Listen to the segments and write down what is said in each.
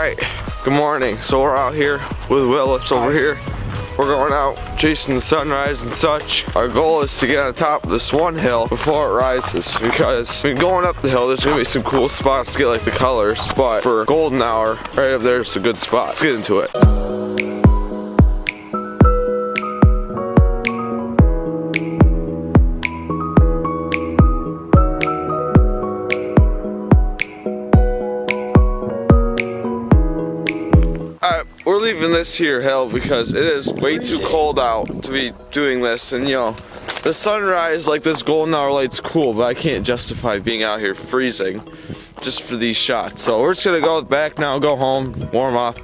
Alright, good morning. So we're out here with Willis over here. We're going out chasing the sunrise and such. Our goal is to get on top of this one hill before it rises, because going up the hill there's gonna be some cool spots to get like the colors, but for golden hour right up there is a good spot. Let's get into it. We're leaving this here hill because it is way too cold out to be doing this, and you know, the sunrise, like this golden hour light's cool, but I can't justify being out here freezing just for these shots. So we're just gonna go back now, go home, warm up.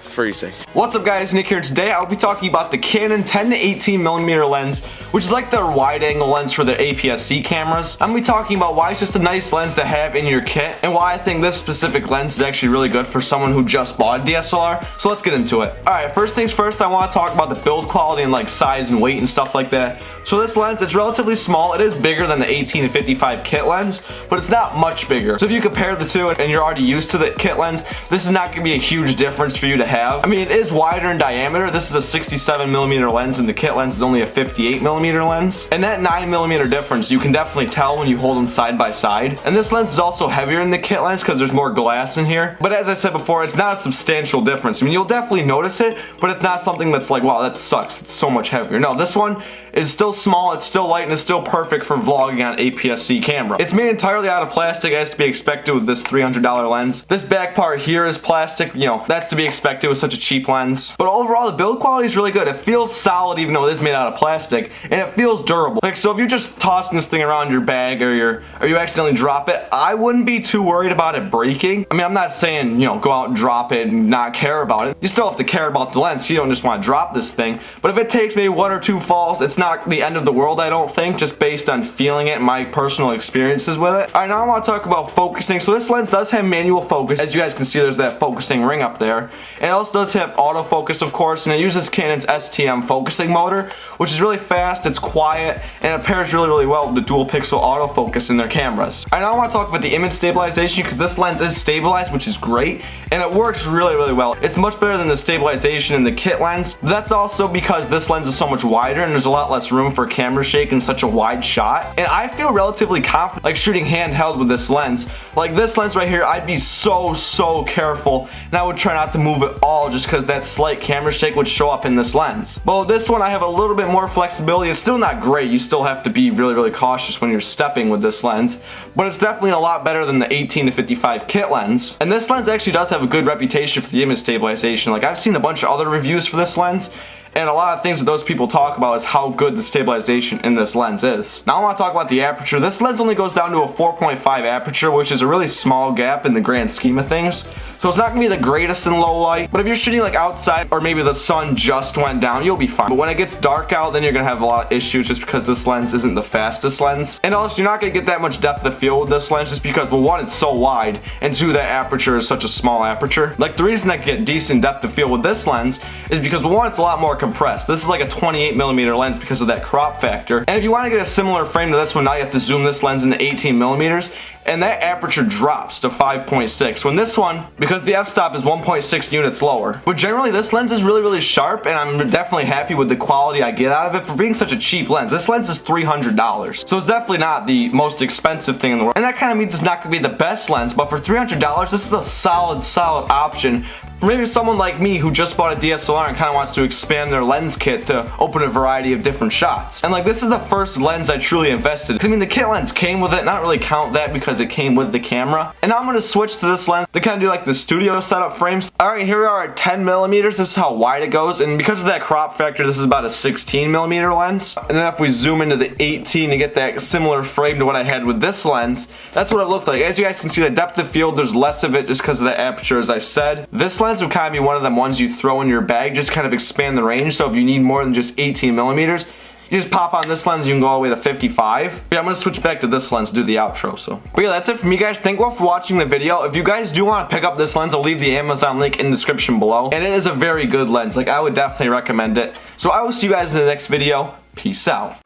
Freezing. What's up guys, Nick here. Today I'll be talking about the Canon 10 to 18mm lens, which is like their wide angle lens for their APS-C cameras. I'm gonna be talking about why it's just a nice lens to have in your kit, and why I think this specific lens is actually really good for someone who just bought a DSLR. So let's get into it. Alright, first things first, I want to talk about the build quality and like size and weight and stuff like that. So this lens, it's relatively small. It is bigger than the 18 to 55 kit lens, but it's not much bigger. So if you compare the two and you're already used to the kit lens, this is not gonna be a huge difference for you to have. I mean, it is wider in diameter. This is a 67mm lens and the kit lens is only a 58mm lens. And that 9mm difference, you can definitely tell when you hold them side by side. And this lens is also heavier in the kit lens because there's more glass in here. But as I said before, it's not a substantial difference. I mean, you'll definitely notice it, but it's not something that's like, wow, that sucks. It's so much heavier. No, this one is still small, it's still light, and it's still perfect for vlogging on APS-C camera. It's made entirely out of plastic, as to be expected with this $300 lens. This back part here is plastic, you know, that's to be expected with such a cheap lens. But overall, the build quality is really good. It feels solid even though it is made out of plastic, and it feels durable. Like, so if you're just tossing this thing around your bag or you accidentally drop it, I wouldn't be too worried about it breaking. I mean, I'm not saying, you know, go out and drop it and not care about it. You still have to care about the lens. You don't just want to drop this thing. But if it takes maybe 1 or 2 falls, it's not the end of the world, I don't think, just based on feeling it and my personal experiences with it. Alright, now I want to talk about focusing. So this lens does have manual focus. As you guys can see, there's that focusing ring up there. And it also does have autofocus, of course, and it uses Canon's STM focusing motor, which is really fast, it's quiet, and it pairs really well with the dual pixel autofocus in their cameras. Alright, now I want to talk about the image stabilization, because this lens is stabilized, which is great, and it works really well. It's much better than the stabilization in the kit lens. That's also because this lens is so much wider and there's a lot less room for camera shake in such a wide shot. And I feel relatively confident like shooting handheld with this lens. Like this lens right here, I'd be so careful, and I would try not to move at all just because that slight camera shake would show up in this lens. But with this one, I have a little bit more flexibility. It's still not great. You still have to be really cautious when you're stepping with this lens, but it's definitely a lot better than the 18 to 55 kit lens. And this lens actually does have a good reputation for the image stabilization. Like, I've seen a bunch of other reviews for this lens, and a lot of things that those people talk about is how good the stabilization in this lens is. Now I want to talk about the aperture. This lens only goes down to a 4.5 aperture, which is a really small gap in the grand scheme of things. So it's not going to be the greatest in low light, but if you're shooting like outside or maybe the sun just went down, you'll be fine. But when it gets dark out, then you're going to have a lot of issues just because this lens isn't the fastest lens. And also, you're not going to get that much depth of field with this lens just because, well, one, it's so wide, and two, that aperture is such a small aperture. Like, the reason I can get decent depth of field with this lens is because, well, one, it's a lot more compressed. This is like a 28mm lens because of that crop factor. And if you want to get a similar frame to this one, now you have to zoom this lens into 18mm. And that aperture drops to 5.6. When this one, because the f-stop is 1.6 units lower. But generally this lens is really sharp, and I'm definitely happy with the quality I get out of it for being such a cheap lens. This lens is $300. So it's definitely not the most expensive thing in the world. And that kind of means it's not going to be the best lens, but for $300, this is a solid option. For maybe someone like me who just bought a DSLR and kind of wants to expand their lens kit to open a variety of different shots. And like, this is the first lens I truly invested in. I mean, the kit lens came with it, not really count that because it came with the camera. And now I'm going to switch to this lens to kind of do like the studio setup frames. Alright, here we are at 10mm. This is how wide it goes, and because of that crop factor, this is about a 16mm lens. And then if we zoom into the 18 to get that similar frame to what I had with this lens, that's what it looked like. As you guys can see, the depth of field, there's less of it just because of the aperture, as I said. This lens would kind of be one of them ones you throw in your bag, just kind of expand the range. So if you need more than just 18mm, you just pop on this lens, you can go all the way to 55. Yeah, I'm gonna switch back to this lens to do the outro. So, but yeah, that's it from me, guys. Thank you all for watching the video. If you guys do want to pick up this lens, I'll leave the Amazon link in the description below. And it is a very good lens. Like, I would definitely recommend it. So I will see you guys in the next video. Peace out.